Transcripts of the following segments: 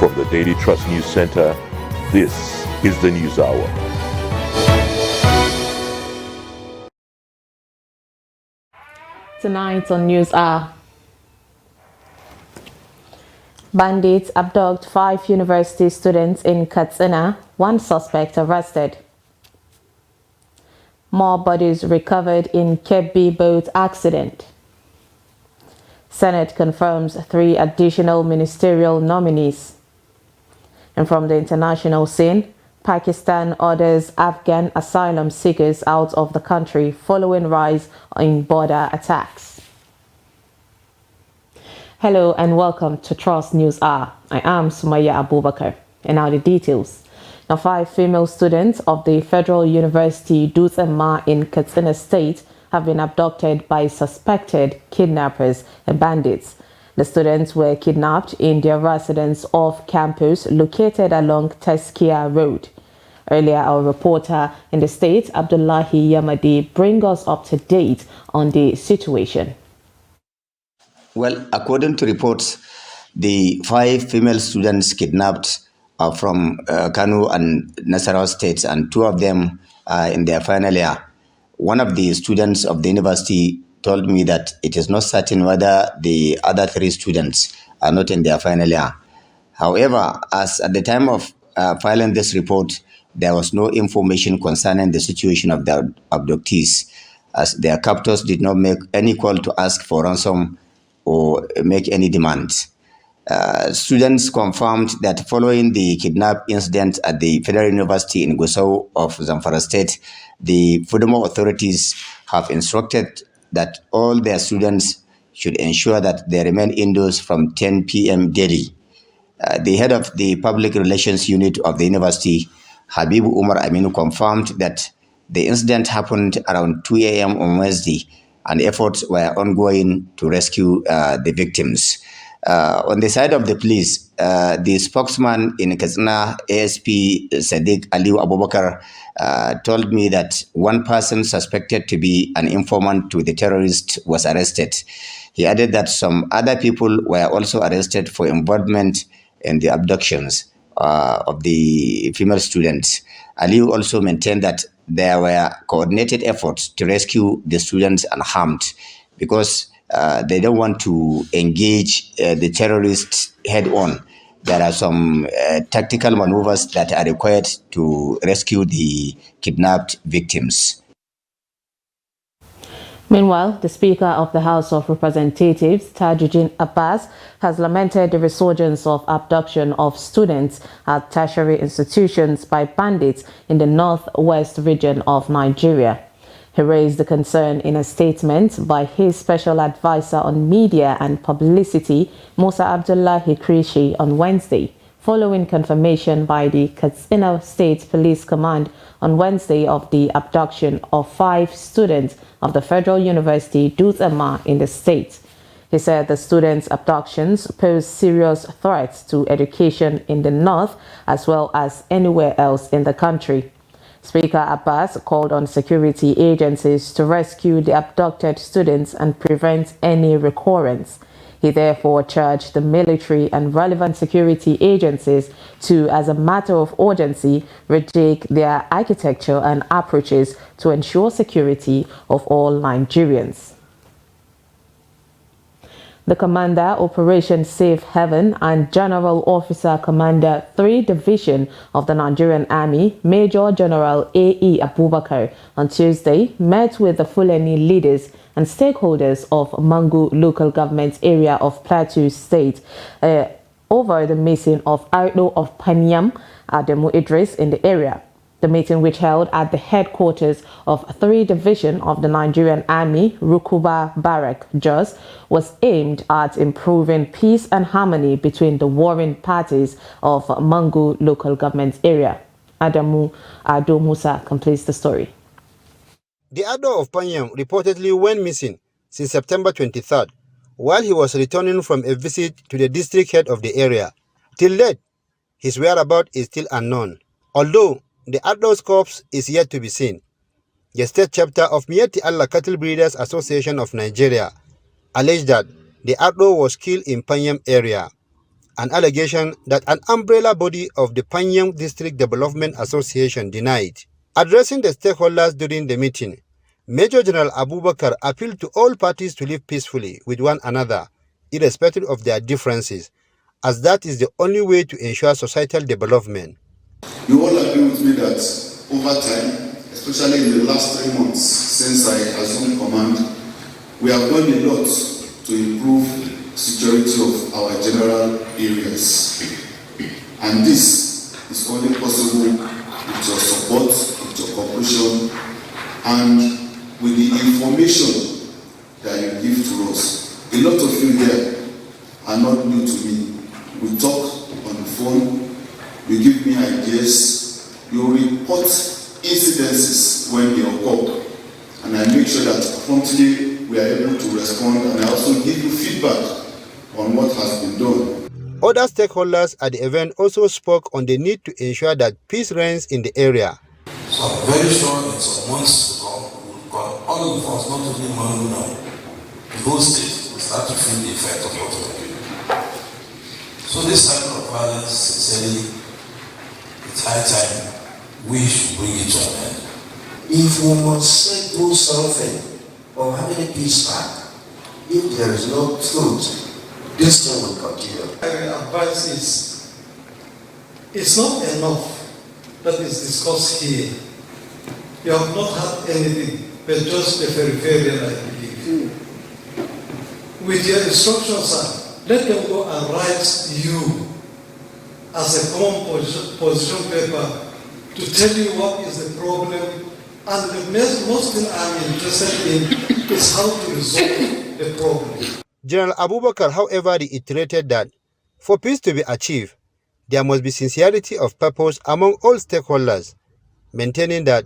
From the Daily Trust News Center, this is the News Hour. Tonight on News Hour, bandits abduct 5 university students in Katsina, 1 suspect arrested. More bodies recovered in Kebbi boat accident. Senate confirms 3 additional ministerial nominees. And from the international scene, Pakistan orders Afghan asylum seekers out of the country following rise in border attacks. Hello and welcome to Trust News Hour. I am Sumaya Abubakar, and now the details. Now, 5 female students of the Federal University Dutse Ma in Katsina State have been abducted by suspected kidnappers and bandits. The students were kidnapped in their residence off campus located along Teskia Road. Earlier, our reporter in the state, Abdullahi Yamadi, brings us up to date on the situation. Well, according to reports, the 5 female students kidnapped are from Kano and Nasarawa states, and 2 of them are in their final year. One of the students of the university told me that it is not certain whether the other 3 students are not in their final year. However, as at the time of filing this report, there was no information concerning the situation of the abductees, as their captors did not make any call to ask for ransom or make any demands. Students confirmed that following the kidnap incident at the Federal University in Gusau of Zamfara State, the Furthermore authorities have instructed that all their students should ensure that they remain indoors from 10 p.m. daily. The head of the public relations unit of the university, Habibu Umar Aminu, confirmed that the incident happened around 2 a.m. on Wednesday, and efforts were ongoing to rescue the victims. On the side of the police, the spokesman in Katsina, ASP Sadiq Aliu Abubakar, told me that 1 person suspected to be an informant to the terrorist was arrested. He added that some other people were also arrested for involvement in the abductions of the female students. Aliu also maintained that there were coordinated efforts to rescue the students unharmed because they don't want to engage the terrorists head-on. There are some tactical maneuvers that are required to rescue the kidnapped victims. Meanwhile, the Speaker of the House of Representatives, Tajuddin Abbas, has lamented the resurgence of abduction of students at tertiary institutions by bandits in the northwest region of Nigeria. He raised the concern in a statement by his special advisor on media and publicity, Musa Abdullahi Krishi, on Wednesday, following confirmation by the Katsina State Police Command on Wednesday of the abduction of 5 students of the Federal University Dutse Ma in the state. He said the students' abductions pose serious threats to education in the north as well as anywhere else in the country. Speaker Abbas called on security agencies to rescue the abducted students and prevent any recurrence. He therefore charged the military and relevant security agencies to, as a matter of urgency, rejig their architecture and approaches to ensure security of all Nigerians. The Commander, Operation Safe Haven, and General Officer Commander 3 Division of the Nigerian Army, Major General A.E. Abubakar, on Tuesday met with the Fulani leaders and stakeholders of Mangu local government area of Plateau State over the missing of Ardo of Panyam, Ademu Idris, in the area. The meeting, which held at the headquarters of 3 Division of the Nigerian Army, Rukuba Barrack, Jos, was aimed at improving peace and harmony between the warring parties of Mangu local government area. Adamu Ado Musa completes the story. The Ado of Panyam reportedly went missing since September 23rd, while he was returning from a visit to the district head of the area. Till date, his whereabouts is still unknown, although the Ado's corpse is yet to be seen. The state chapter of Miyetti Allah Cattle Breeders Association of Nigeria alleged that the Ado was killed in Panyam area. an allegation that an umbrella body of the Panyang District Development Association denied. Addressing the stakeholders during the meeting, Major General Abubakar appealed to all parties to live peacefully with one another, irrespective of their differences, as that is the only way to ensure societal development. You all agree with me that over time, especially in the last 3 months since I assumed command, we have done a lot to improve security of our general areas. And this is only possible with your support, with your cooperation, and with the information that you give to us. A lot of you here are not new to me. We talk on the phone, you give me ideas, you report incidences when they occur, and I make sure that promptly we are able to respond, and I also give you feedback on what has been done. Other stakeholders at the event also spoke on the need to ensure that peace reigns in the area. So I'm very sure in some months to come, all of us, not only Manuna, the whole state will start to feel the effect of what we're doing. So this cycle of violence, sincerely, it's high time we should bring it to an end. If we must do something or having a peace back, if there is no truth, this thing will continue. My advice is, it's not enough that is discussed here. You have not had anything, but just the peripheral, I believe. With your instructions, sir, let them go and write you as a common position paper to tell you what is the problem. And the most thing I'm interested in is how to resolve the problem. General Abubakar, however, reiterated that for peace to be achieved, there must be sincerity of purpose among all stakeholders, maintaining that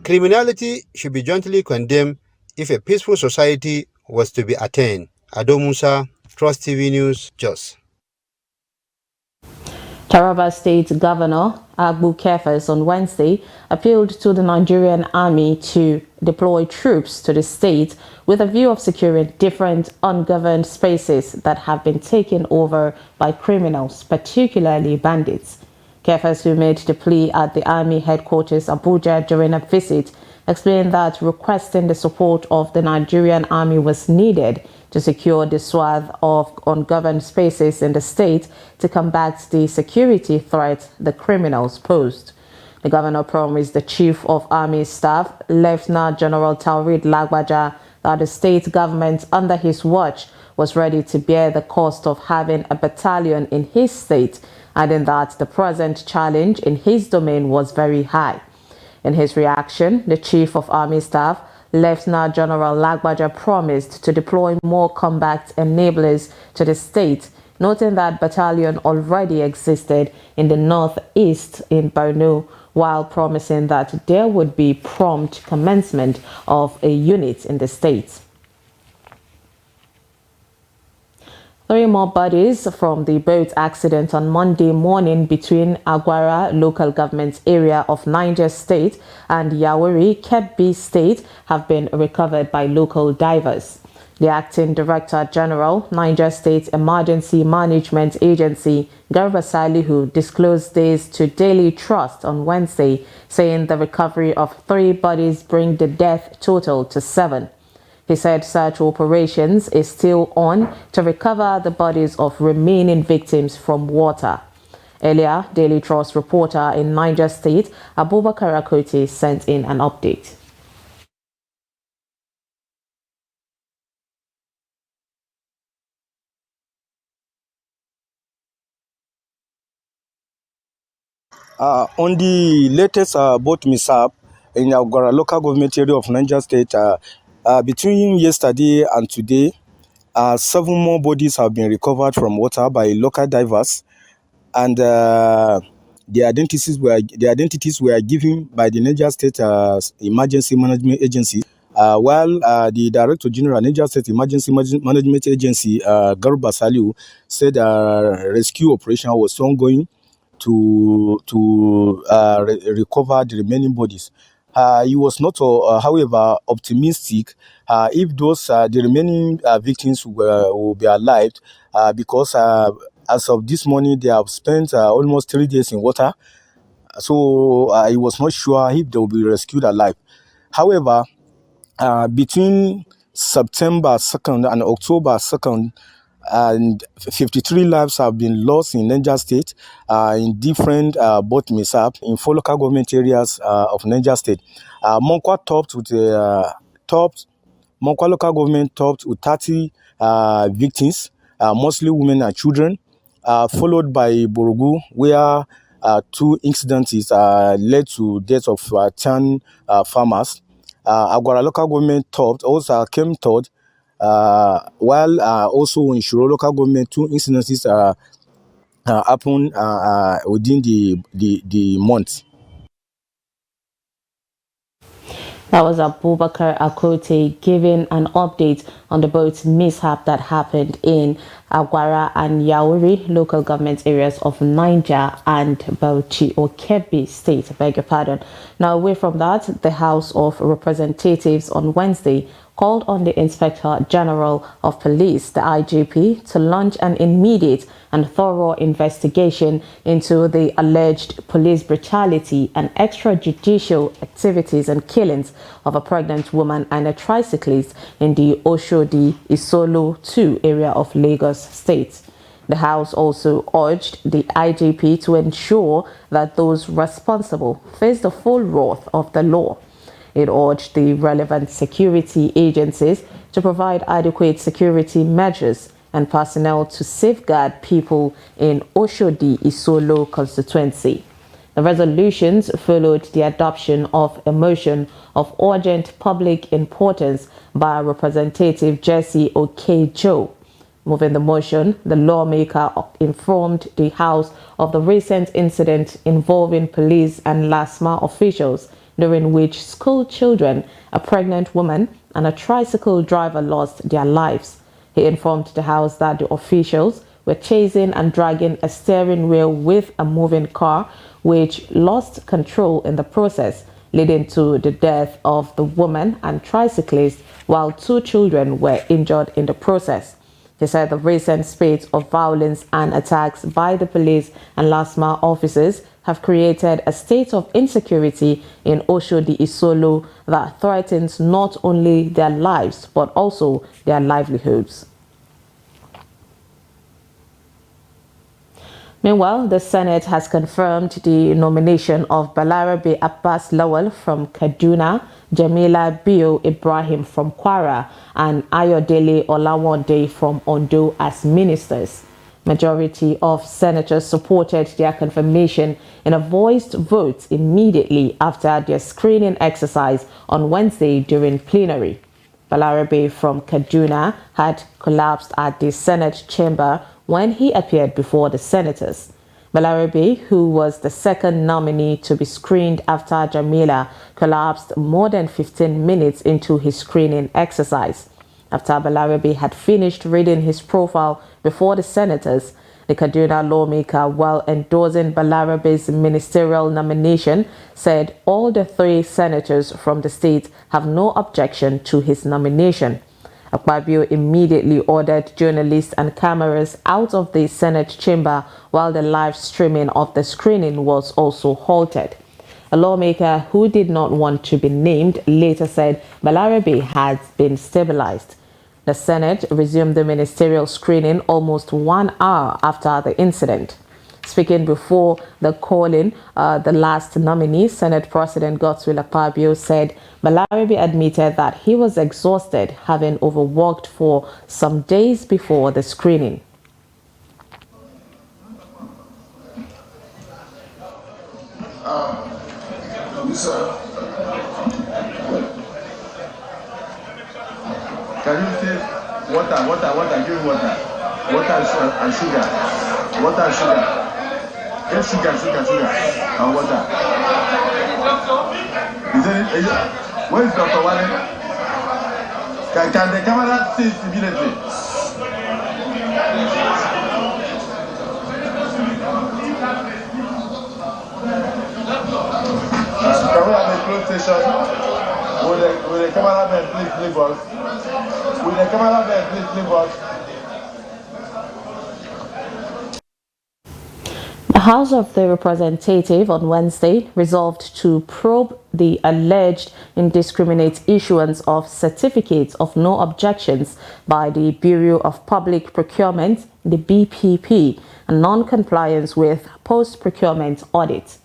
criminality should be jointly condemned if a peaceful society was to be attained. Ado Musa, Trust TV News, Jos. Taraba State Governor Agbu Kefas on Wednesday appealed to the Nigerian Army to deploy troops to the state with a view of securing different ungoverned spaces that have been taken over by criminals, particularly bandits. Kefas, who made the plea at the Army headquarters Abuja during a visit, explained that requesting the support of the Nigerian Army was needed to secure the swath of ungoverned spaces in the state to combat the security threat the criminals posed. The governor promised the Chief of Army Staff, Lieutenant General Taurid Lagbaja, that the state government under his watch was ready to bear the cost of having a battalion in his state, adding that the present challenge in his domain was very high. In his reaction, the Chief of Army Staff, Lieutenant General Lagbaja, promised to deploy more combat enablers to the state, noting that battalion already existed in the northeast in Borno, while promising that there would be prompt commencement of a unit in the state. 3 more bodies from the boat accident on Monday morning between Agwara local government area of Niger State and Yawuri, Kebbi State have been recovered by local divers. The Acting Director General, Niger State Emergency Management Agency, Garba Salihu, disclosed this to Daily Trust on Wednesday, saying the recovery of 3 bodies bring the death total to 7. He said search operations is still on to recover the bodies of remaining victims from water. Earlier, Daily Trust reporter in Niger State, Abubakar Akoti, sent in an update. On the latest boat mishap in Agwara local government area of Niger State, between yesterday and today, 7 more bodies have been recovered from water by local divers, and the identities were given by the Niger State Emergency Management Agency. While the Director General Niger State Emergency Management Agency, Garba Salihu, said rescue operation was ongoing to recover the remaining bodies. He was not, however, optimistic if those the remaining victims will be alive, because as of this morning, they have spent almost 3 days in water. So I was not sure if they will be rescued alive. However, between September 2nd and October 2nd, and 53 lives have been lost in Niger State in different both mishap in 4 local government areas of Niger State. Monkwa Monkwa local government topped with 30 victims, mostly women and children, followed by Borogu, where 2 incidents led to death of 10 farmers. Agwara local government also came third, while also in Shiro local government 2 incidences happened within the month. That was Abubakar Akote giving an update on the boat mishap that happened in Agwara and Yauri local government areas of Niger and Bauchi or Kebbi State, I beg your pardon. Now, away from that, the House of Representatives on Wednesday called on the Inspector General of Police, the IGP, to launch an immediate and thorough investigation into the alleged police brutality and extrajudicial activities and killings of a pregnant woman and a tricyclist in the Oshodi Isolo 2 area of Lagos State. The House also urged the IGP to ensure that those responsible face the full wrath of the law. It urged the relevant security agencies to provide adequate security measures and personnel to safeguard people in Oshodi Isolo constituency. The resolutions followed the adoption of a motion of urgent public importance by Representative Jesse Okejo. Moving the motion, the lawmaker informed the House of the recent incident involving police and LASMA officials, during which school children, a pregnant woman, and a tricycle driver lost their lives. He informed the House that the officials were chasing and dragging a steering wheel with a moving car, which lost control in the process, leading to the death of the woman and tricyclist, while 2 children were injured in the process. He said the recent spate of violence and attacks by the police and LASMA officers have created a state of insecurity in Oshodi Isolo that threatens not only their lives but also their livelihoods. Meanwhile, the Senate has confirmed the nomination of Balarabe Abbas Lawal from Kaduna, Jamila Bio Ibrahim from Kwara, and Ayodele Olawande from Ondo as ministers. Majority of senators supported their confirmation in a voiced vote immediately after their screening exercise on Wednesday during plenary. Balarabe from Kaduna had collapsed at the Senate chamber when he appeared before the senators. Balarabe, who was the second nominee to be screened after Jamila, collapsed more than 15 minutes into his screening exercise. After Balarabe had finished reading his profile before the senators, the Kaduna lawmaker, while endorsing Balarabe's ministerial nomination, said all the 3 senators from the state have no objection to his nomination. Akpabio immediately ordered journalists and cameras out of the Senate chamber while the live streaming of the screening was also halted. A lawmaker who did not want to be named later said Balarabe had been stabilized. The Senate resumed the ministerial screening almost 1 hour after the incident. Speaking before the calling, the last nominee, Senate President Godswill Akpabio, said Balarabe admitted that he was exhausted, having overworked for some days before the screening. Can you say water, give me water. Water and sugar. Water and sugar. Get sugar, and water. Is it, where is Dr. Wale? Can the camera see it immediately? Can we have a closed session? Will the cameraman please leave us? Will the cameraman please leave us? The House of the Representative on Wednesday resolved to probe the alleged indiscriminate issuance of certificates of no objections by the Bureau of Public Procurement, the BPP, and non-compliance with post-procurement audit.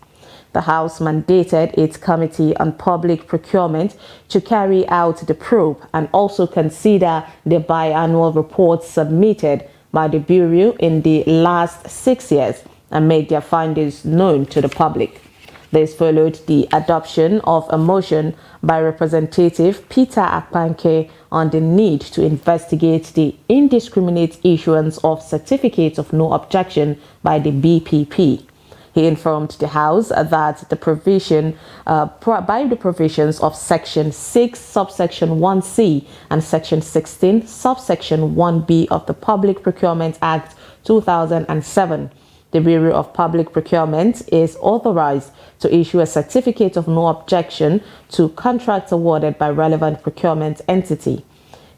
The House mandated its Committee on Public Procurement to carry out the probe and also consider the biannual reports submitted by the Bureau in the last 6 years and make their findings known to the public. This followed the adoption of a motion by Representative Peter Akpanke on the need to investigate the indiscriminate issuance of certificates of no objection by the BPP. He informed the House that the provisions of Section 6, subsection 1C and Section 16, subsection 1B of the Public Procurement Act 2007, the Bureau of Public Procurement is authorized to issue a certificate of no objection to contracts awarded by relevant procurement entity.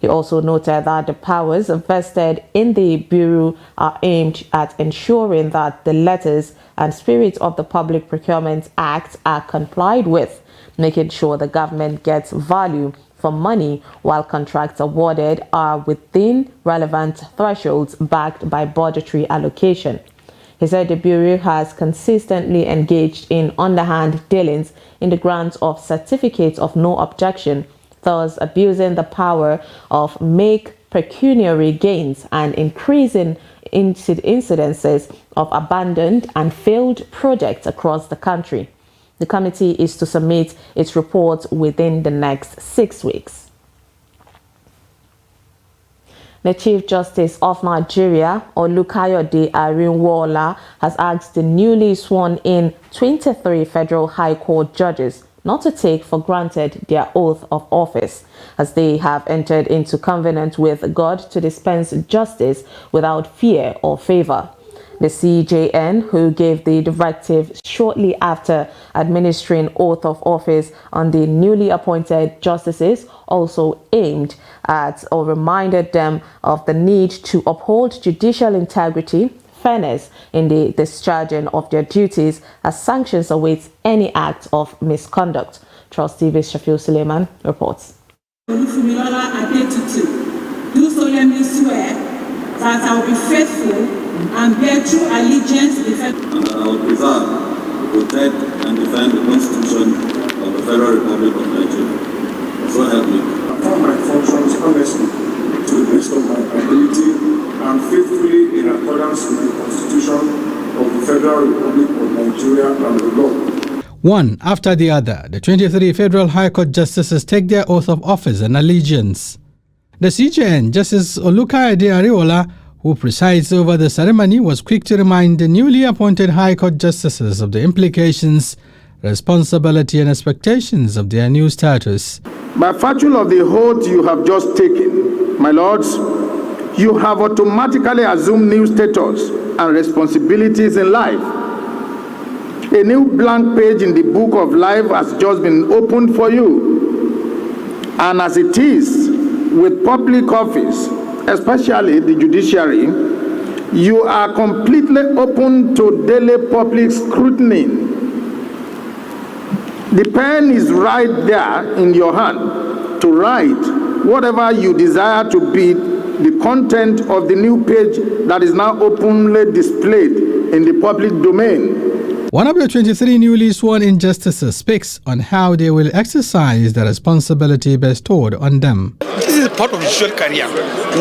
He also noted that the powers vested in the Bureau are aimed at ensuring that the letters and spirit of the Public Procurement Act are complied with, making sure the government gets value for money while contracts awarded are within relevant thresholds backed by budgetary allocation. He said the Bureau has consistently engaged in underhand dealings in the grant of certificates of no objection, thus abusing the power of make pecuniary gains and increasing incidences of abandoned and failed projects across the country. The committee is to submit its report within the next 6 weeks. The Chief Justice of Nigeria, Olukayode Arinwola, has asked the newly sworn-in 23 Federal High Court judges not to take for granted their oath of office, as they have entered into covenant with God to dispense justice without fear or favor. The CJN, who gave the directive shortly after administering oath of office on the newly appointed justices, also aimed at or reminded them of the need to uphold judicial integrity, fairness in the discharging of their duties, as sanctions await any act of misconduct. Trustee Shafiu Suleiman reports. Do solemnly swear that I will be faithful and bear true allegiance to the federal. And that I will preserve, protect, and defend the Constitution of the Federal Republic of Nigeria. So help me. I perform my functions honestly, to the best of my ability, and faithfully in accordance with the Constitution of the Federal Republic of Nigeria and the law. One after the other, the 23 Federal High Court justices take their oath of office and allegiance. The CJN, Justice Olukayode Arinwola, who presides over the ceremony, was quick to remind the newly appointed High Court justices of the implications, responsibility and expectations of their new status. By virtue of the oath you have just taken, my lords, you have automatically assumed new status and responsibilities in life. A new blank page in the book of life has just been opened for you. And as it is with public office, especially the judiciary, you are completely open to daily public scrutiny. The pen is right there in your hand to write whatever you desire to be the content of the new page that is now openly displayed in the public domain. One of the 23 newly sworn-in justices speaks on how they will exercise the responsibility bestowed on them. This is part of the judicial career.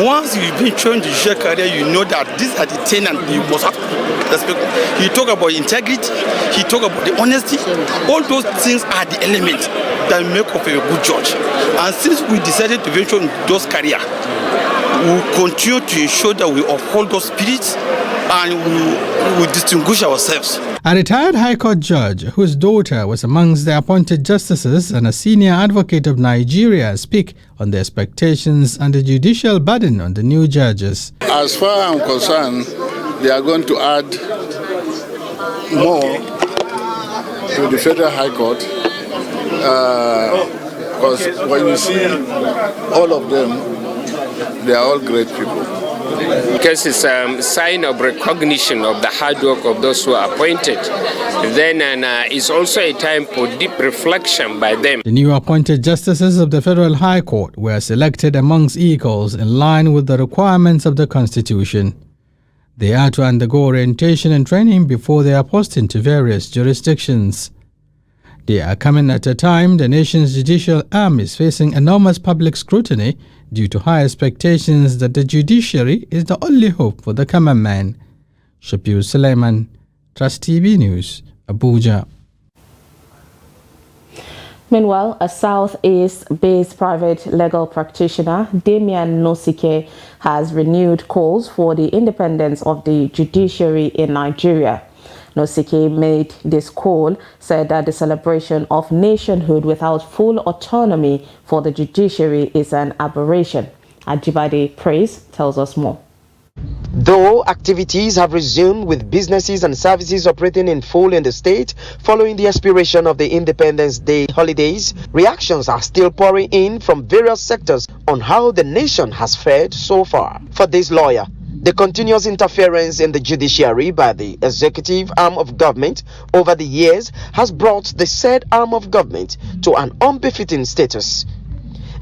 Once you've been shown the judicial career, you know that these are the tenets you must have to respect. He talk about integrity, he talk about the honesty. All those things are the elements that make up a good judge. And since we decided to venture in those career, we will continue to ensure that we uphold those spirits and we will distinguish ourselves. A retired High Court judge, whose daughter was amongst the appointed justices, and a senior advocate of Nigeria, speak on the expectations and the judicial burden on the new judges. As far as I'm concerned, they are going to add more to the Federal High Court, because when you see all of them, they are all great people. because it's a sign of recognition of the hard work of those who are appointed. Then it's also a time for deep reflection by them. The new appointed justices of the Federal High Court were selected amongst equals in line with the requirements of the Constitution. They are to undergo orientation and training before they are posted to various jurisdictions. They are coming at a time the nation's judicial arm is facing enormous public scrutiny due to high expectations that the judiciary is the only hope for the common man. Shafiu Suleiman, Trust TV News, Abuja. Meanwhile, a Southeast-based private legal practitioner, Damian Nosike, has renewed calls for the independence of the judiciary in Nigeria. Nosike made this call, said that the celebration of nationhood without full autonomy for the judiciary is an aberration. Ajibade Praise tells us more. Though activities have resumed with businesses and services operating in full in the state following the expiration of the Independence Day holidays, reactions are still pouring in from various sectors on how the nation has fared so far. For this lawyer, the continuous interference in the judiciary by the executive arm of government over the years has brought the said arm of government to an unbefitting status,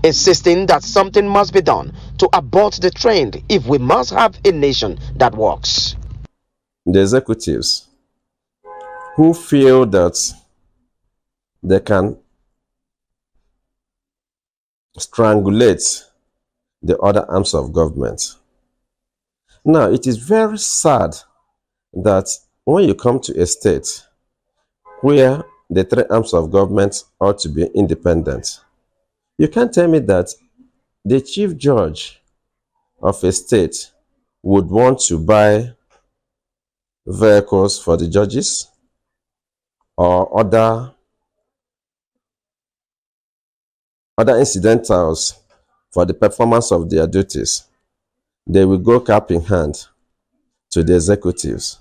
insisting that something must be done to abort the trend if we must have a nation that works. The executives who feel that they can strangulate the other arms of government. Now, it is very sad that when you come to a state where the three arms of government ought to be independent, you can't tell me that the chief judge of a state would want to buy vehicles for the judges or other incidentals for the performance of their duties. They will go cap in hand to the executives.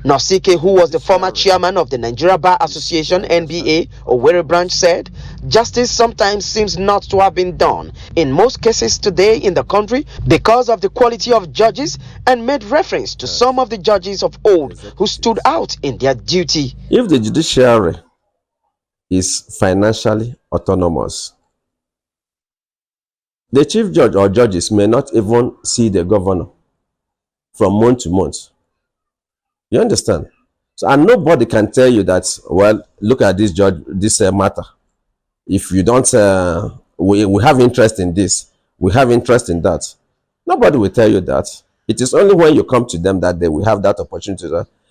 Nosike, who was the former chairman of the Nigeria Bar Association (NBA) Owerri branch, said justice sometimes seems not to have been done in most cases today in the country because of the quality of judges, and made reference to some of the judges of old who stood out in their duty. If the judiciary is financially autonomous, the chief judge or judges may not even see the governor from month to month. You understand? So, and nobody can tell you that, well, look at this judge, this matter. If you don't, we have interest in this, we have interest in that. Nobody will tell you that. It is only when you come to them that they will have that opportunity.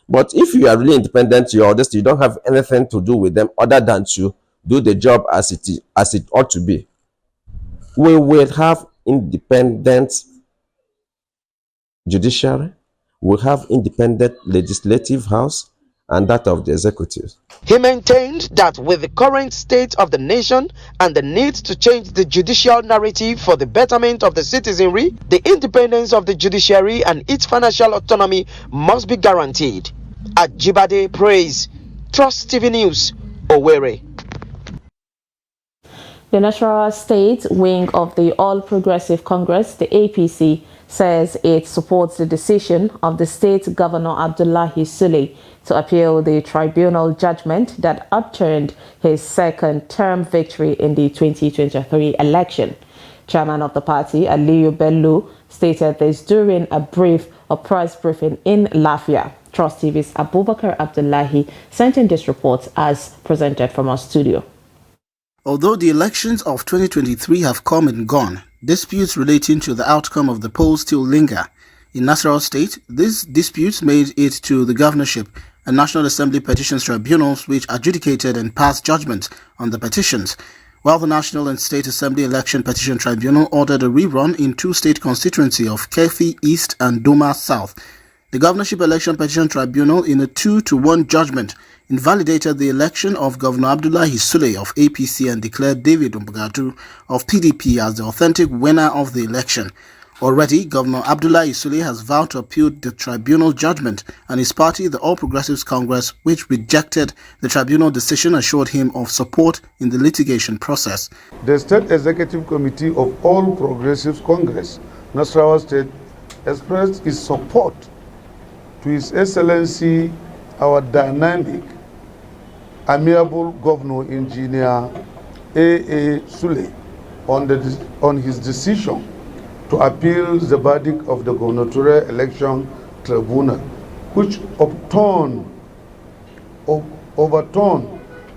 But if you are really independent, you don't have anything to do with them other than to do the job as it ought to be. We will have independent judiciary, we'll have independent legislative house, and that of the executive. He maintained that with the current state of the nation and the need to change the judicial narrative for the betterment of the citizenry, the independence of the judiciary and its financial autonomy must be guaranteed. Ajibade Praise, Trust TV News, Owerri. The Nasarawa State wing of the All Progressive Congress, the APC, says it supports the decision of the state governor Abdullahi Sule to appeal the tribunal judgment that upturned his second-term victory in the 2023 election. Chairman of the party, Aliyu Bello, stated this during a press briefing in Lafia. Trust TV's Abubakar Abdullahi sent in this report as presented from our studio. Although the elections of 2023 have come and gone, disputes relating to the outcome of the polls still linger. In Nasarawa State, these disputes made it to the governorship and National Assembly petitions tribunals, which adjudicated and passed judgment on the petitions, while the National and State Assembly Election Petition Tribunal ordered a rerun in two state constituencies of Kefi East and Doma South. The Governorship Election Petition Tribunal, in a 2-1 judgment, invalidated the election of Governor Abdullahi Sule of APC and declared David Umbagadu of PDP as the authentic winner of the election. Already, Governor Abdullahi Sule has vowed to appeal the tribunal judgment, and his party, the All Progressives Congress, which rejected the tribunal decision, assured him of support in the litigation process. The State Executive Committee of All Progressives Congress, Nasarawa State expressed his support to His Excellency, our dynamic, amiable Governor Engineer A.A. Sule on his decision to appeal the verdict of the gubernatorial election tribunal, which overturned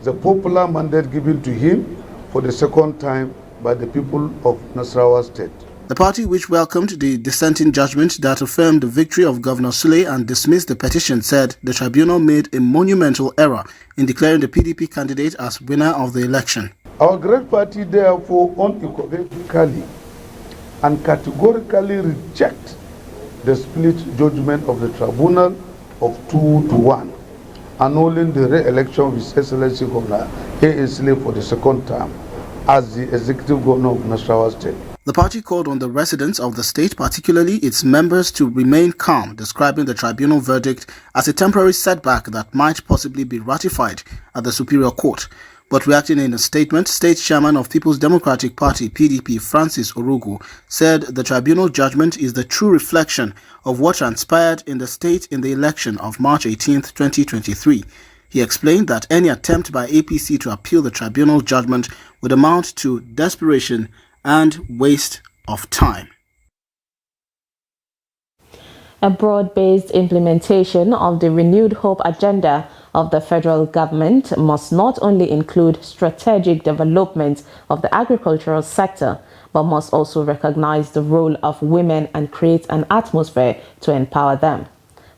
the popular mandate given to him for the second time by the people of Nasarawa State. The party, which welcomed the dissenting judgment that affirmed the victory of Governor Sule and dismissed the petition, said the tribunal made a monumental error in declaring the PDP candidate as winner of the election. Our great party therefore unequivocally and categorically reject the split judgment of the tribunal of 2-1, annulling the re-election of His Excellency Governor A.A. Sule for the second term as the executive governor of Nasarawa State. The party called on the residents of the state, particularly its members, to remain calm, describing the tribunal verdict as a temporary setback that might possibly be ratified at the Superior Court. But reacting in a statement, State Chairman of People's Democratic Party (PDP) Francis Orugu said the tribunal judgment is the true reflection of what transpired in the state in the election of March 18, 2023. He explained that any attempt by APC to appeal the tribunal judgment would amount to desperation and waste of time. A broad-based implementation of the renewed hope agenda of the federal government must not only include strategic development of the agricultural sector, but must also recognize the role of women and create an atmosphere to empower them.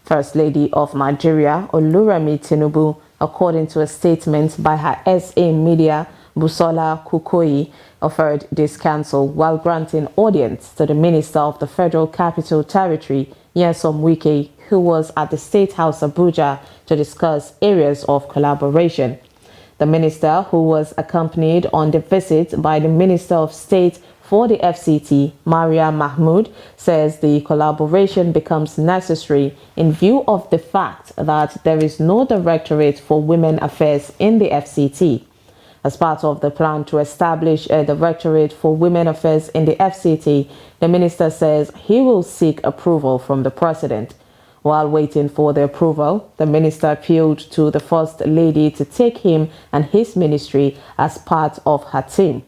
First Lady of Nigeria, Oluremi Tinubu, according to a statement by her SA media, Busola Kukoyi, offered this counsel while granting audience to the Minister of the Federal Capital Territory, Nyesom Wike, who was at the State House Abuja to discuss areas of collaboration. The minister, who was accompanied on the visit by the Minister of State for the FCT, Maria Mahmood, says the collaboration becomes necessary in view of the fact that there is no Directorate for Women Affairs in the FCT. As part of the plan to establish a Directorate for Women Affairs in the FCT, the minister says he will seek approval from the President. While waiting for the approval, the minister appealed to the First Lady to take him and his ministry as part of her team.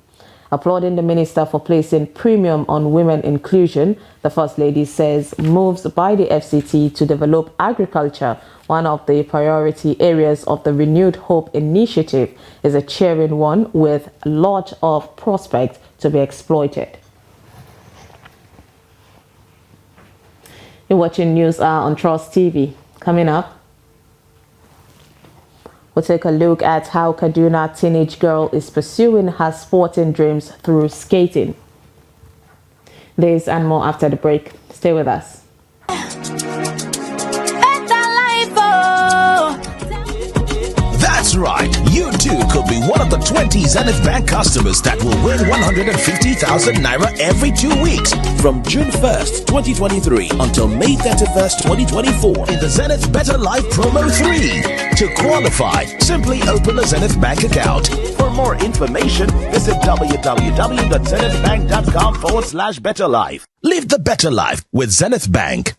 Applauding the minister for placing premium on women inclusion, the First Lady says moves by the FCT to develop agriculture, one of the priority areas of the Renewed Hope initiative, is a cheering one with a lot of prospects to be exploited. You're watching News Hour on Trust TV. Coming up, we'll take a look at how Kaduna teenage girl is pursuing her sporting dreams through skating. This and more after the break. Stay with us. That's right, you too could be one of the 20 Zenith Bank customers that will win 150,000 Naira every 2 weeks from June 1st, 2023 until May 31st, 2024 in the Zenith Better Life Promo 3. To qualify, simply open a Zenith Bank account. For more information, visit www.zenithbank.com/betterlife. Live the better life with Zenith Bank.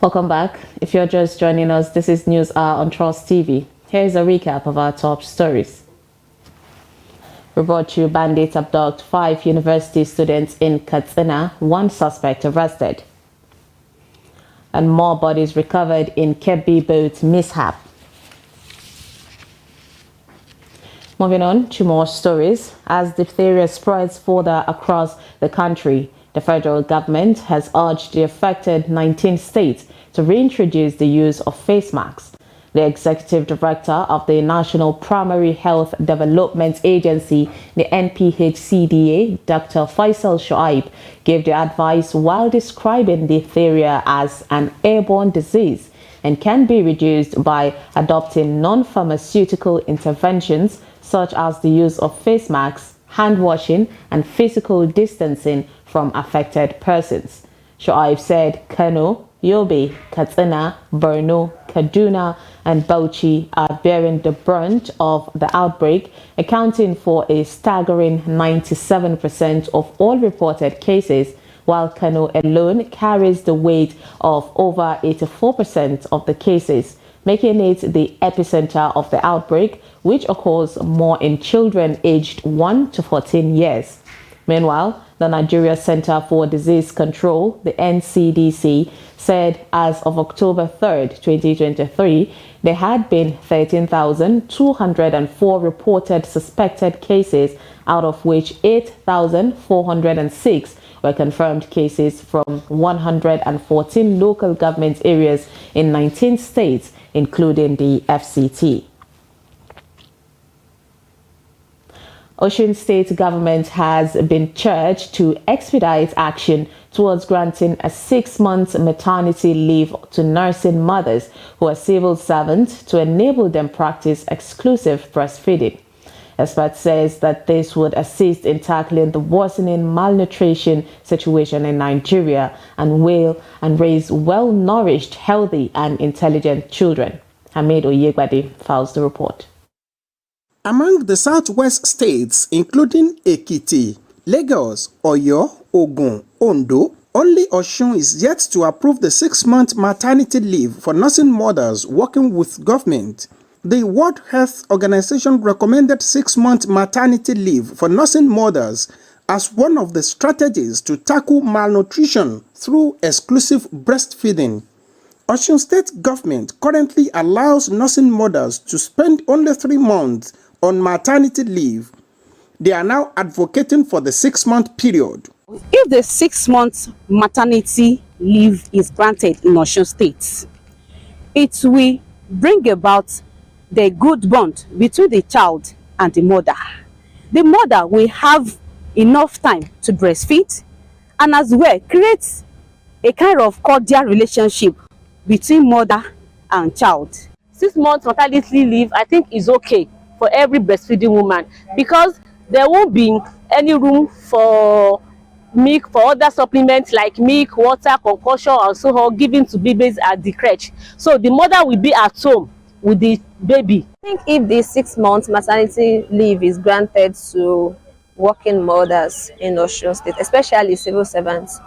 Welcome back. If you're just joining us, this is News Hour on Trust TV. Here's a recap of our top stories. Report to bandits abduct 5 university students in Katsina, 1 suspect arrested. And more bodies recovered in Kebbi boat mishap. Moving on to more stories. As diphtheria spreads further across the country, the federal government has urged the affected 19 states to reintroduce the use of face masks. The executive director of the National Primary Health Development Agency, the NPHCDA, Dr. Faisal Shoaib, gave the advice while describing diphtheria as an airborne disease and can be reduced by adopting non-pharmaceutical interventions such as the use of face masks, hand washing, and physical distancing from affected persons. Shoaib said Kano, Yobe, Katsina, Borno, Kaduna, and Bauchi are bearing the brunt of the outbreak, accounting for a staggering 97% of all reported cases, while Kano alone carries the weight of over 84% of the cases, making it the epicenter of the outbreak, which occurs more in children aged 1 to 14 years. Meanwhile, the Nigeria Center for Disease Control, the NCDC, said as of October 3, 2023, there had been 13,204 reported suspected cases, out of which 8,406 were confirmed cases from 114 local government areas in 19 states, including the FCT. Osun State government has been charged to expedite action towards granting a 6-month maternity leave to nursing mothers who are civil servants to enable them practice exclusive breastfeeding. Expert says that this would assist in tackling the worsening malnutrition situation in Nigeria and raise well-nourished, healthy and intelligent children. Hamid Oyegbade files the report. Among the southwest states, including Ekiti, Lagos, Oyo, Ogun, Ondo, only Osun is yet to approve the 6-month maternity leave for nursing mothers working with government. The World Health Organization recommended 6-month maternity leave for nursing mothers as one of the strategies to tackle malnutrition through exclusive breastfeeding. Osun State government currently allows nursing mothers to spend only 3 months on maternity leave. They are now advocating for the 6-month period. If the 6-month maternity leave is granted in Osun State, it will bring about the good bond between the child and the mother. The mother will have enough time to breastfeed and as well create a kind of cordial relationship between mother and child. 6 months maternity leave, I think, is okay for every breastfeeding woman because there won't be any room for milk, for other supplements like milk, water, concoction, and so on given to babies at the crèche. So the mother will be at home with the baby. I think if the 6 months maternity leave is granted to working mothers in Osun State, especially civil servants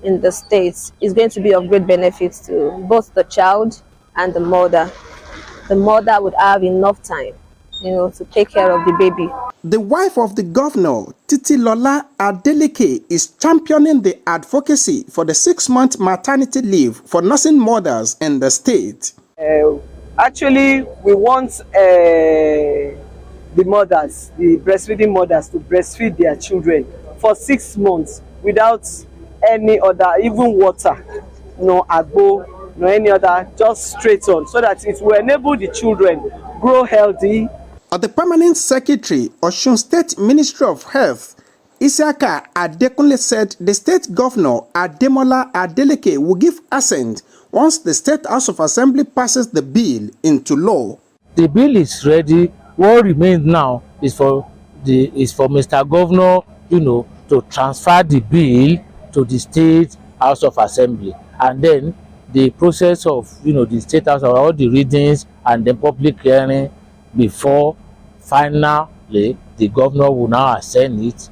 in the states, is going to be of great benefit to both the child and the mother. The mother would have enough time, to take care of the baby. The wife of the governor, Titilola Adeleke, is championing the advocacy for the 6-month maternity leave for nursing mothers in the state. Actually, we want the mothers, the breastfeeding mothers, to breastfeed their children for 6 months without any other, even water, no agbo, no any other, just straight on, so that it will enable the children grow healthy. The permanent secretary, Osun State Ministry of Health, Isiaka Adekunle, said the state governor, Ademola Adeleke, will give assent once the State House of Assembly passes the bill into law. The bill is ready. What remains now is for Mr. Governor, to transfer the bill to the State House of Assembly, and then the process of the State House of all the readings and the public hearing before finally the governor will now assent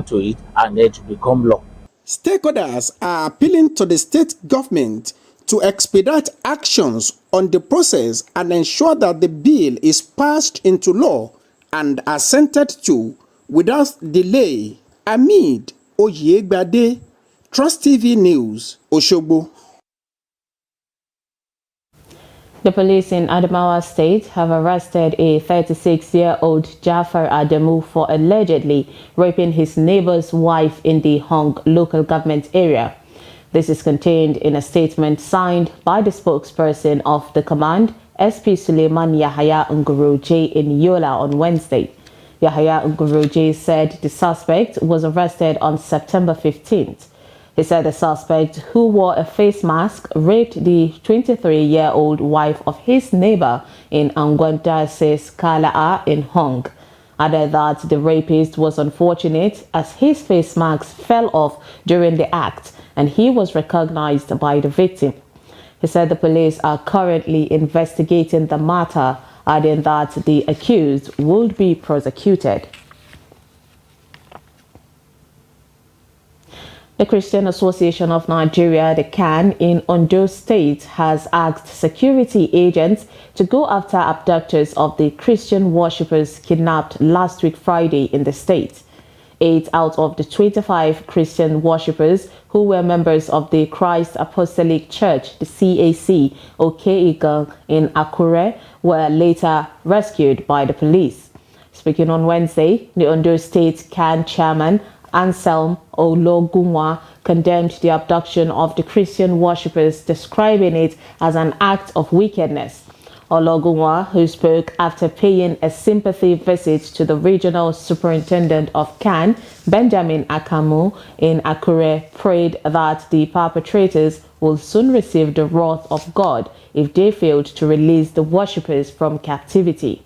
to it, and it will become law. Stakeholders are appealing to the state government to expedite actions on the process and ensure that the bill is passed into law and assented to without delay. Amid Oyegbade, Trust TV News, Osogbo. The police in Adamawa State have arrested a 36-year-old Jafar Adamu for allegedly raping his neighbor's wife in the Hong local government area. This is contained in a statement signed by the spokesperson of the command, SP Suleiman Yahaya Nguroje in Yola on Wednesday. Yahaya Nguroje said the suspect was arrested on September 15th. He said the suspect, who wore a face mask, raped the 23-year-old wife of his neighbor in Angwanta says Kala'a in Hong. Added that the rapist was unfortunate as his face mask fell off during the act and he was recognized by the victim. He said the police are currently investigating the matter, adding that the accused would be prosecuted. The Christian Association of Nigeria, the CAN, in Ondo State has asked security agents to go after abductors of the Christian worshippers kidnapped last week Friday in the state. 8 out of the 25 Christian worshippers who were members of the Christ Apostolic Church, the CAC, Okeigan in Akure, were later rescued by the police. Speaking on Wednesday, the Ondo State CAN chairman Anselm Ologunwa condemned the abduction of the Christian worshippers, describing it as an act of wickedness. Ologunwa, who spoke after paying a sympathy visit to the regional superintendent of CAN, Benjamin Akamu, in Akure, prayed that the perpetrators will soon receive the wrath of God if they failed to release the worshippers from captivity.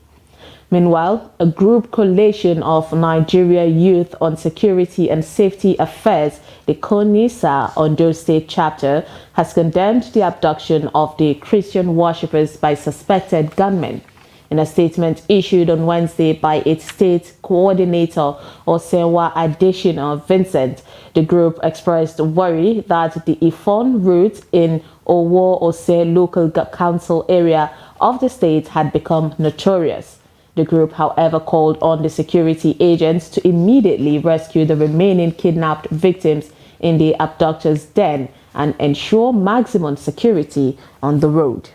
Meanwhile, a group coalition of Nigeria Youth on Security and Safety Affairs, the CONISA Ondo State chapter, has condemned the abduction of the Christian worshippers by suspected gunmen. In a statement issued on Wednesday by its state coordinator, Osewa Adesina Vincent, the group expressed worry that the Ifon route in Owo Ose local council area of the state had become notorious. The group, however, called on the security agents to immediately rescue the remaining kidnapped victims in the abductors' den and ensure maximum security on the road.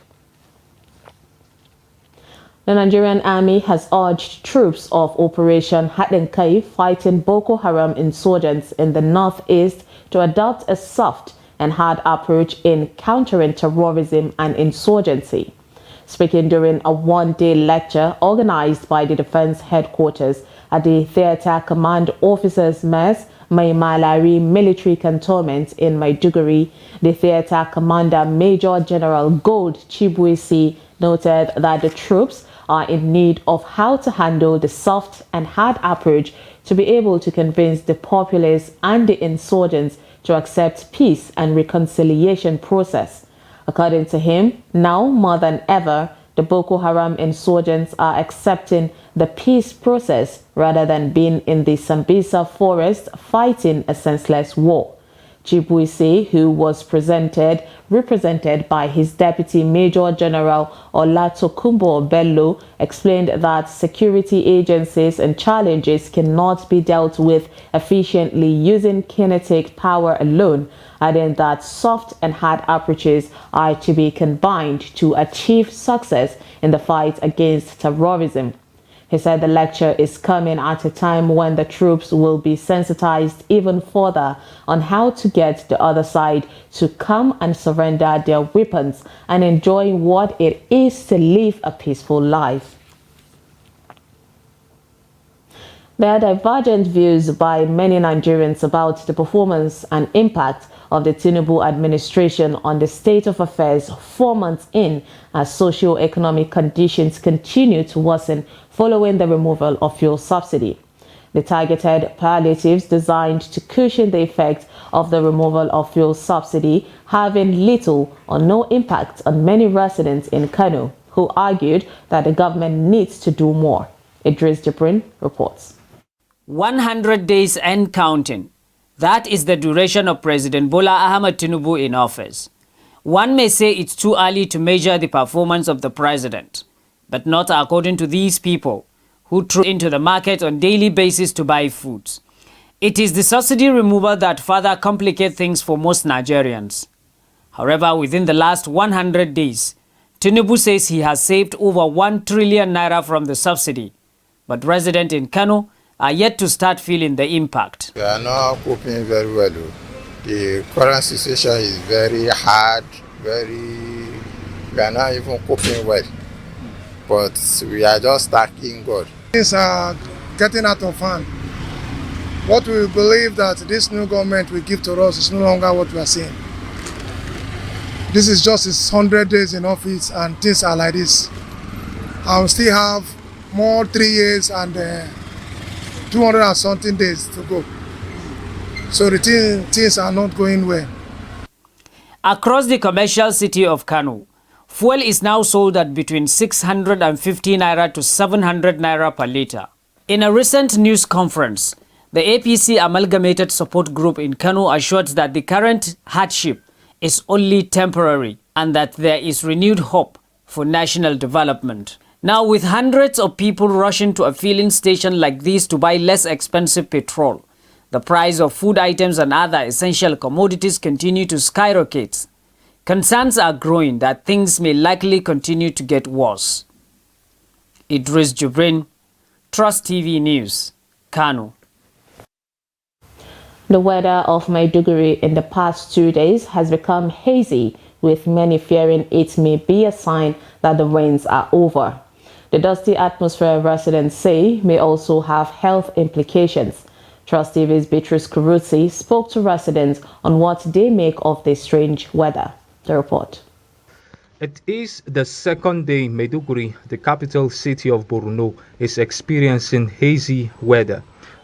The Nigerian Army has urged troops of Operation Hadenkai fighting Boko Haram insurgents in the northeast to adopt a soft and hard approach in countering terrorism and insurgency. Speaking during a one-day lecture organized by the Defense Headquarters at the Theatre Command Officers Mess, Maimalari Military Cantonment in Maiduguri, the Theatre Commander Major General Gold Chibuisi noted that the troops are in need of how to handle the soft and hard approach to be able to convince the populace and the insurgents to accept peace and reconciliation process. According to him, now more than ever, the Boko Haram insurgents are accepting the peace process rather than being in the Sambisa forest fighting a senseless war. Chibuisi, who was represented by his Deputy Major General Olatokunbo Bello, explained that security agencies and challenges cannot be dealt with efficiently using kinetic power alone, adding that soft and hard approaches are to be combined to achieve success in the fight against terrorism. He said the lecture is coming at a time when the troops will be sensitized even further on how to get the other side to come and surrender their weapons and enjoy what it is to live a peaceful life. There are divergent views by many Nigerians about the performance and impact of the Tinubu administration on the state of affairs 4 months in as socio-economic conditions continue to worsen following the removal of fuel subsidy. The targeted palliatives designed to cushion the effect of the removal of fuel subsidy having little or no impact on many residents in Kano, who argued that the government needs to do more. Idris Jibrin reports. 100 days and counting. That is the duration of President Bola Ahmed Tinubu in office. One may say it's too early to measure the performance of the president, but not according to these people who troop into the market on a daily basis to buy foods. It is the subsidy removal that further complicates things for most Nigerians. However, within the last 100 days, Tinubu says he has saved over 1 trillion naira from the subsidy, but residents in Kano are yet to start feeling the impact. We are not coping very well. The current situation is very hard, we are not even coping well. But we are just thanking God. Things are getting out of hand. What we believe that this new government will give to us is no longer what we are seeing. This is just his 100 days in office and things are like this. I will still have more 3 years and 200 and something days to go. So the things are not going well. Across the commercial city of Kano, fuel is now sold at between 650 naira to 700 naira per litre. In a recent news conference, the APC Amalgamated Support Group in Kano assured that the current hardship is only temporary and that there is renewed hope for national development. Now, with hundreds of people rushing to a filling station like this to buy less expensive petrol, the price of food items and other essential commodities continue to skyrocket. Concerns are growing that things may likely continue to get worse. Idris Jubrin, Trust TV News, Kano. The weather of Maiduguri in the past 2 days has become hazy, with many fearing it may be a sign that the rains are over. The dusty atmosphere residents say may also have health implications. Trust TV's Beatrice Kuruti spoke to residents on what they make of this strange weather. The report. It is the second day Maiduguri, the capital city of Borno, is experiencing hazy weather.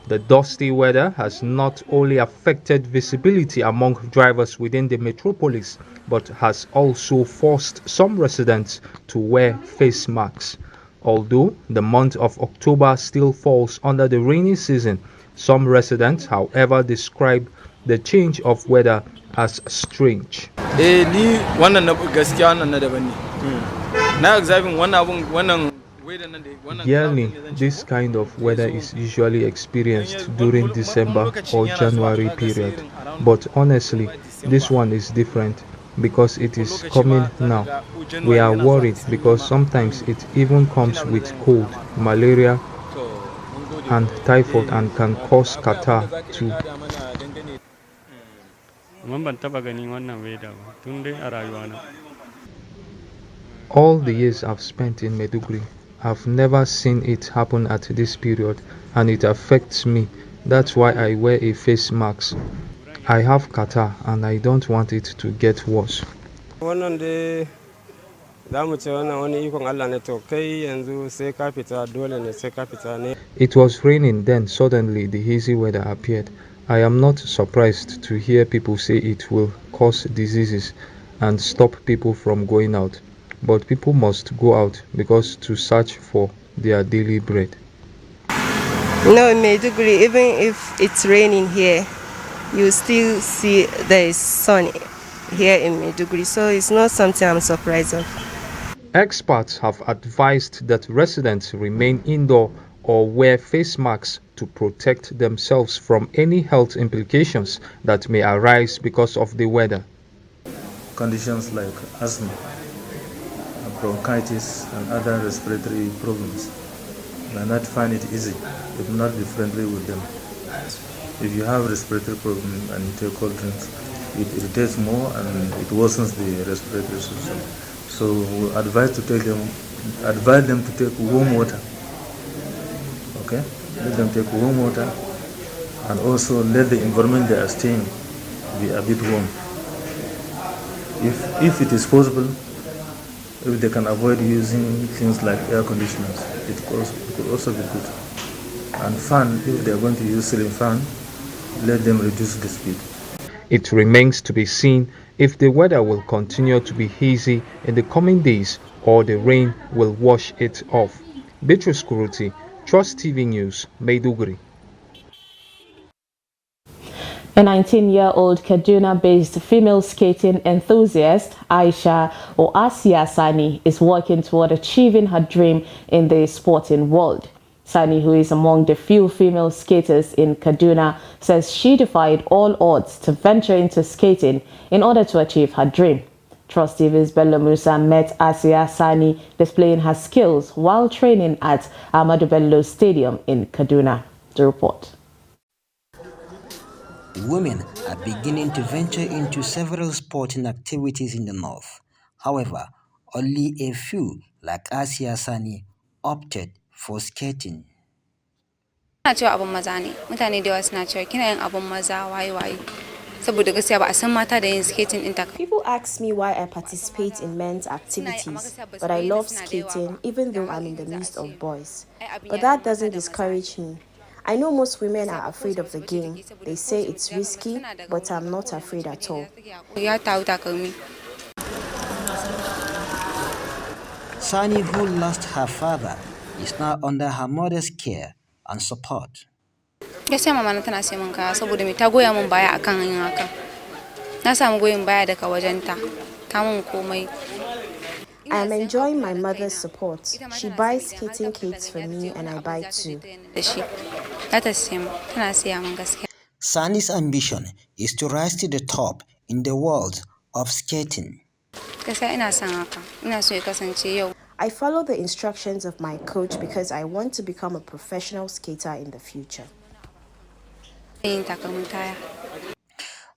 The dusty weather has not only affected visibility among drivers within the metropolis, but has also forced some residents to wear face masks. Although the month of October still falls under the rainy season, some residents, however, describe the change of weather as strange. Yearly, this kind of weather is usually experienced during December or January period. But honestly, this one is different because it is coming now. We are worried because sometimes it even comes with cold, malaria, and typhoid and can cause catarrh too. All the years I've spent in Maiduguri, I've never seen it happen at this period, and it affects me. That's why I wear a face mask. I have catarrh and I don't want it to get worse. It was raining, then suddenly the hazy weather appeared. I am not surprised to hear people say it will cause diseases and stop people from going out. But people must go out because to search for their daily bread. No, in Maiduguri, even if it's raining here, you still see there is sun here in Maiduguri, so it's not something I'm surprised of. Experts have advised that residents remain indoor or wear face masks to protect themselves from any health implications that may arise because of the weather. Conditions like asthma, bronchitis and other respiratory problems, you not find it easy, you will not be friendly with them. If you have respiratory problem and you take cold drinks, it irritates more and it worsens the respiratory system. So we advise them to take warm water. Okay? Let them take warm water and also let the environment they are staying be a bit warm. If it is possible, if they can avoid using things like air conditioners, it could also be good. And fan, if they are going to use ceiling fan, let them reduce the speed. It remains to be seen if the weather will continue to be hazy in the coming days or the rain will wash it off. Beatrice Kuruti, Trust TV News, Maiduguri. A 19-year-old Kaduna-based female skating enthusiast, Asia Sani, is working toward achieving her dream in the sporting world. Sani, who is among the few female skaters in Kaduna, says she defied all odds to venture into skating in order to achieve her dream. Trust TV's Bello Musa met Asia Sani displaying her skills while training at Ahmadu Bello Stadium in Kaduna. The report. Women are beginning to venture into several sporting activities in the north. However, only a few, like Asia Sani, opted for skating. People ask me why I participate in men's activities, but I love skating even though I'm in the midst of boys. But that doesn't discourage me. I know most women are afraid of the game. They say it's risky, but I'm not afraid at all. Sani, who lost her father, is now under her mother's care and support. I am enjoying my mother's support. She buys skating kits for me and I buy too. Sani's ambition is to rise to the top in the world of skating. I follow the instructions of my coach because I want to become a professional skater in the future.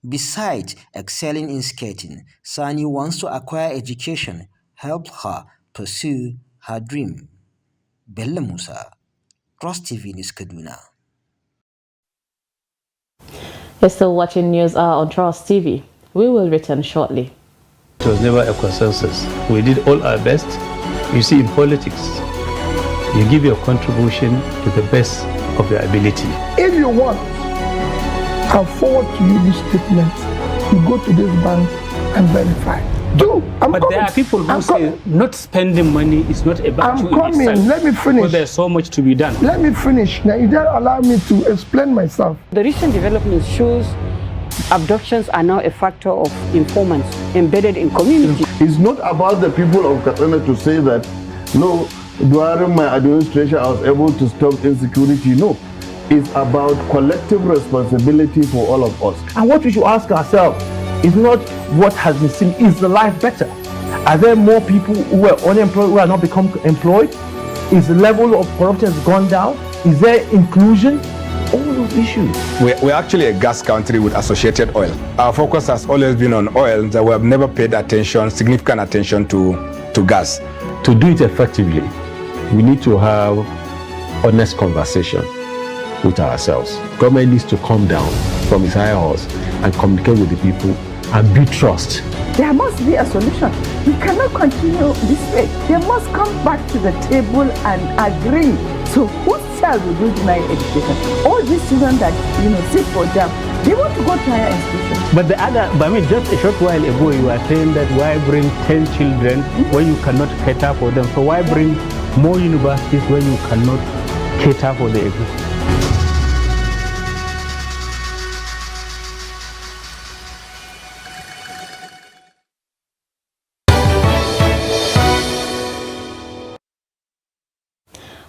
Besides excelling in skating, Sani wants to acquire education, help her pursue her dream. Bello Musa, Trust TV News, Kaduna. You're still watching News Hour on Trust TV. We will return shortly. It was never a consensus. We did all our best. You see, in politics, you give your contribution to the best of your ability. If you want, I'll forward to you this statement. You go to this bank and verify. But there are people who say not spending money is not a virtue in itself. Let me finish. Because there's so much to be done. Let me finish. Now, you don't allow me to explain myself. The recent development shows abductions are now a factor of informants embedded in community. It's not about the people of Katsina to say that, no, during my administration I was able to stop insecurity. No. It's about collective responsibility for all of us. And what we should ask ourselves is not what has been seen, is the life better? Are there more people who are unemployed who are not become employed? Is the level of corruption has gone down? Is there inclusion? All those issues. We're actually a gas country with associated oil. Our focus has always been on oil, that we have never paid significant attention to gas. To do it effectively, we need to have honest conversation with ourselves. Government needs to come down from its higher horse and communicate with the people and build trust. There must be a solution. We cannot continue this way. They must come back to the table and agree. So whose child will do deny education? All these children that sit for them, they want to go to higher institutions. But just a short while ago you were saying that why bring 10 children when you cannot cater for them? So why bring more universities when you cannot cater for the existing?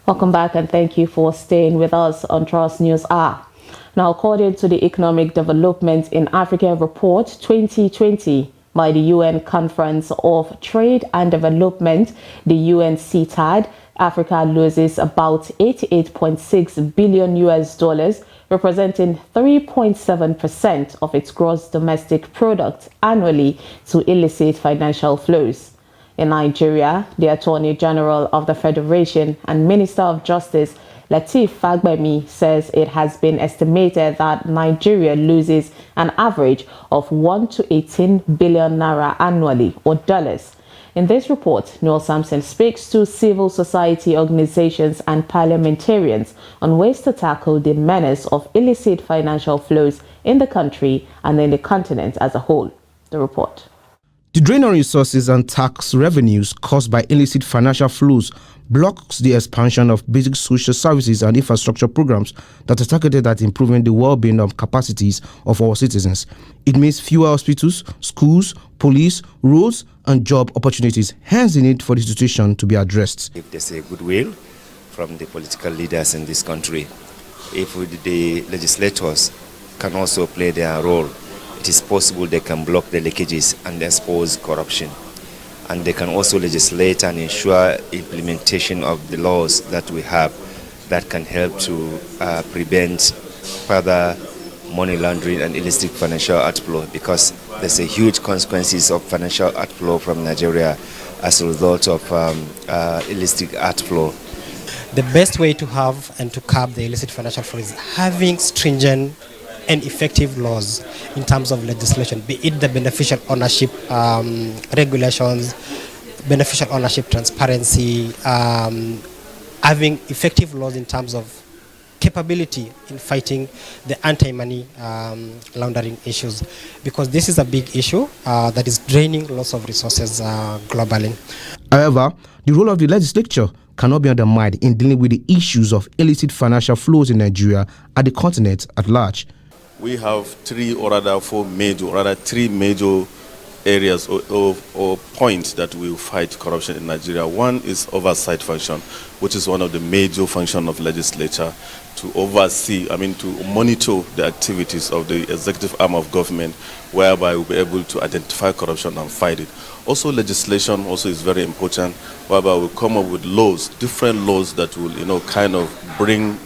Welcome back and thank you for staying with us on Trust News Hour. Now, according to the Economic Development in Africa Report 2020 by the UN Conference of Trade and Development, the UNCTAD, Africa loses about $88.6 billion, representing 3.7% of its gross domestic product annually to illicit financial flows. In Nigeria, the Attorney General of the Federation and Minister of Justice, Lateef Fagbemi, says it has been estimated that Nigeria loses an average of 1 to 18 billion naira annually, or dollars. In this report, Noel Sampson speaks to civil society organizations and parliamentarians on ways to tackle the menace of illicit financial flows in the country and in the continent as a whole. The report. The drain on resources and tax revenues caused by illicit financial flows blocks the expansion of basic social services and infrastructure programs that are targeted at improving the well-being of capacities of our citizens. It means fewer hospitals, schools, police, roads, and job opportunities, hence the need for the situation to be addressed. If there's a goodwill from the political leaders in this country, if the legislators can also play their role, it is possible they can block the leakages and expose corruption. And they can also legislate and ensure implementation of the laws that we have that can help to prevent further money laundering and illicit financial outflow, because there's a huge consequences of financial outflow from Nigeria as a result of illicit outflow. The best way to have and to curb the illicit financial flow is having stringent and effective laws in terms of legislation, be it the beneficial ownership regulations, beneficial ownership transparency, having effective laws in terms of capability in fighting the anti-money laundering issues, because this is a big issue that is draining lots of resources globally. However, the role of the legislature cannot be undermined in dealing with the issues of illicit financial flows in Nigeria and the continent at large. We have three major areas or points that will fight corruption in Nigeria. One is oversight function, which is one of the major functions of legislature, to oversee, to monitor the activities of the executive arm of government, whereby we'll be able to identify corruption and fight it. Also, legislation also is very important, whereby we'll come up with laws, different laws that will, kind of bring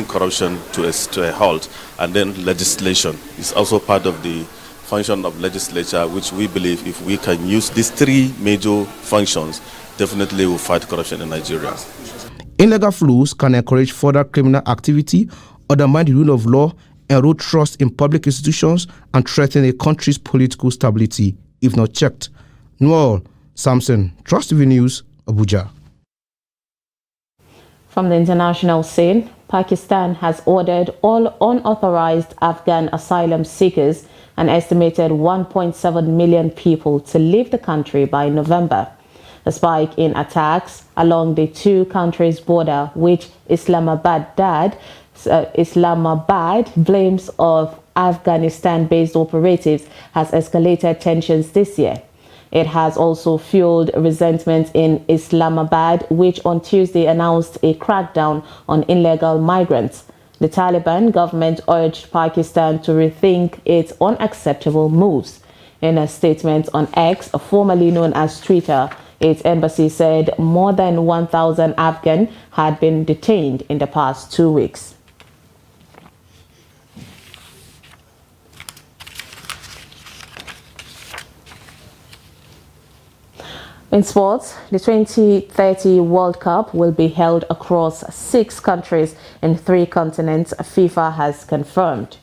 corruption to a halt. And then legislation is also part of the function of legislature, which we believe if we can use these three major functions, definitely will fight corruption in Nigeria. Illegal flows can encourage further criminal activity, undermine the rule of law, erode trust in public institutions, and threaten a country's political stability if not checked. Noel Samson, Trust TV News, Abuja. From the international scene, Pakistan has ordered all unauthorized Afghan asylum seekers, an estimated 1.7 million people, to leave the country by November. A spike in attacks along the two countries' border, which Islamabad blames of Afghanistan-based operatives, has escalated tensions this year. It has also fueled resentment in Islamabad, which on Tuesday announced a crackdown on illegal migrants. The Taliban government urged Pakistan to rethink its unacceptable moves. In a statement on X, formerly known as Twitter, its embassy said more than 1,000 Afghans had been detained in the past 2 weeks. In sports, the 2030 World Cup will be held across 6 countries in 3 continents, FIFA has confirmed.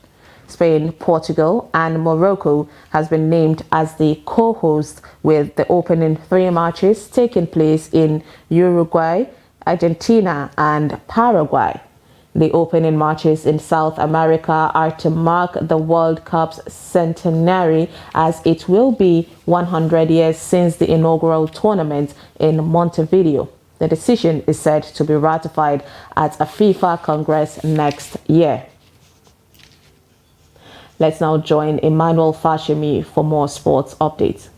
Spain, Portugal, and Morocco has been named as the co-host, with the opening 3 matches taking place in Uruguay, Argentina, and Paraguay. The opening matches in South America are to mark the World Cup's centenary, as it will be 100 years since the inaugural tournament in Montevideo. The decision is said to be ratified at a FIFA Congress next year. Let's now join Emmanuel Fashemi for more sports updates.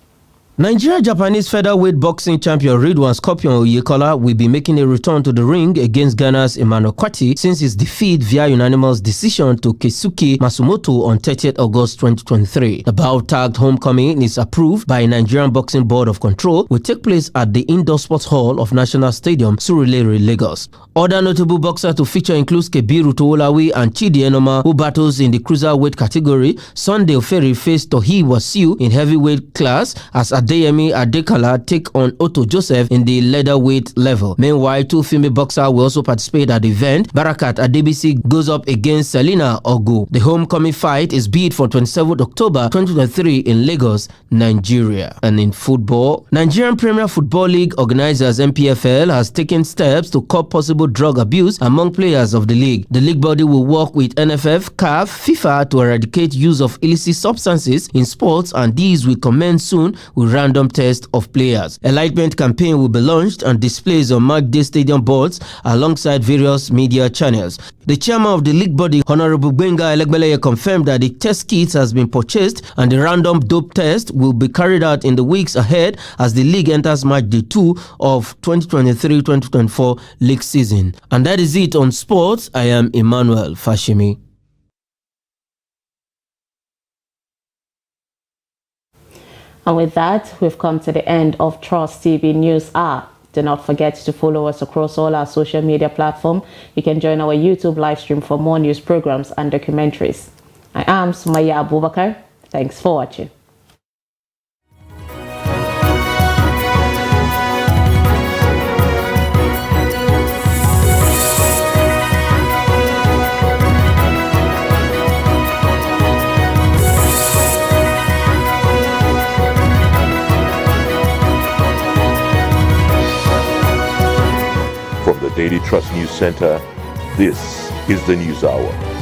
Nigeria-Japanese featherweight boxing champion Ridwan Scorpion Oyekola will be making a return to the ring against Ghana's Emmanuel Kwati since his defeat via unanimous decision to Keisuke Matsumoto on 30th August 2023. The bout-tagged homecoming is approved by Nigerian Boxing Board of Control, will take place at the Indoor Sports Hall of National Stadium, Surulere, Lagos. Other notable boxers to feature include Kebiru Toolawi and Chidi Enoma, who battles in the cruiserweight category. Sunday Oferi faced Tohi Wasiu in heavyweight class, as Adeyemi Adekala take on Otto Joseph in the leatherweight level. Meanwhile, two female boxers will also participate at the event. Barakat Adebisi goes up against Selina Ogu. The homecoming fight is bid for 27th October 2023 in Lagos, Nigeria. And in football, Nigerian Premier Football League organizers NPFL has taken steps to curb possible drug abuse among players of the league. The league body will work with NFF, CAF, FIFA to eradicate use of illicit substances in sports, and these will commence soon with random tests of players. Enlightenment campaign will be launched and displays on matchday stadium boards alongside various media channels. The chairman of the league body, Honorable Gbenga Elegbeleye, confirmed that the test kits has been purchased and the random dope test will be carried out in the weeks ahead as the league enters match day 2 of 2023-2024 league season. And that is it on sports. I am Emmanuel Fashimi. And with that, we've come to the end of Trust TV News Hour. Do not forget to follow us across all our social media platforms. You can join our YouTube live stream for more news programs and documentaries. I am Sumaya Abubakar. Thanks for watching. From the Daily Trust News Center, this is the News Hour.